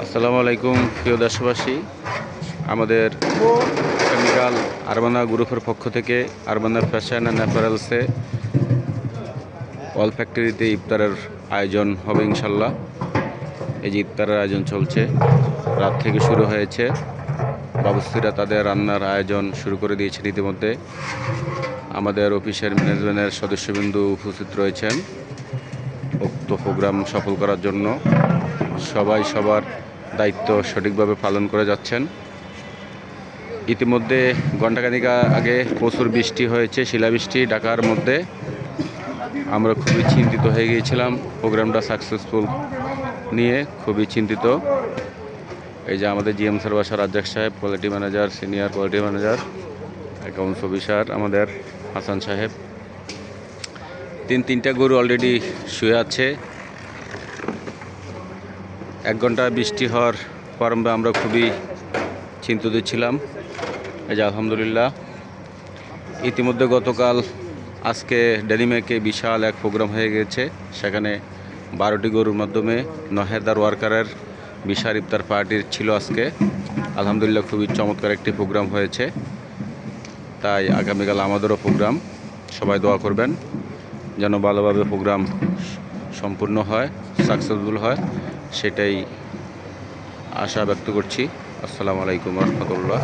আসসালামু আলাইকুম প্রিয় দেশবাসী। আমাদের আগামীকাল আরবানা গ্রুপের পক্ষ থেকে আরবানা ফ্যাশন অ্যান্ড অ্যাপারেলসে অল ফ্যাক্টরিতে ইফতারের আয়োজন হবে ইনশাল্লাহ। এই যে ইফতারের আয়োজন চলছে, রাত থেকে শুরু হয়েছে। বাবুস্তিরা তাদের রান্নার আয়োজন শুরু করে দিয়েছেন ইতিমধ্যে। আমাদের অফিসের ম্যানেজমেন্টের সদস্যবৃন্দ উপস্থিত রয়েছেন উক্ত প্রোগ্রাম সফল করার জন্য। সবাই সবার দায়িত্ব সঠিকভাবে পালন করে যাচ্ছেন। ইতিমধ্যে ঘণ্টাখানিক আগে প্রচুর বৃষ্টি হয়েছে, শিলাবৃষ্টি ঢাকার মধ্যে। আমরা খুবই চিন্তিত হয়ে গিয়েছিলাম প্রোগ্রামটা সাকসেসফুল নিয়ে, খুবই চিন্তিত। এই যে আমাদের জিএম স্যার বাসা রাজ্জাক সাহেব, quality manager, senior quality manager, accounts officer আমাদের হাসান সাহেব। তিনটা গরু অলরেডি শুয়ে আছে। 1 ঘন্টা বৃষ্টি হওয়ার প্রারম্ভে আমরা খুবই চিন্তিত ছিলাম। এই যে আলহামদুলিল্লাহ ইতিমধ্যে গতকাল আজকে ডেনিমেকে বিশাল এক প্রোগ্রাম হয়ে গেছে। সেখানে 12টি গরুর মাধ্যমে 9000 ওয়ার্কারের বিশাল ইফতার পার্টির ছিল আজকে। আলহামদুলিল্লাহ খুবই চমৎকার একটি প্রোগ্রাম হয়েছে। তাই আগামীকাল আমাদেরও প্রোগ্রাম, সবাই দোয়া করবেন যেন ভালোভাবে প্রোগ্রাম সম্পূর্ণ হয়, সাকসেসফুল হয়, সেটাই আশা ব্যক্ত করছি। আসসালামু আলাইকুম রহমতুল্লাহ।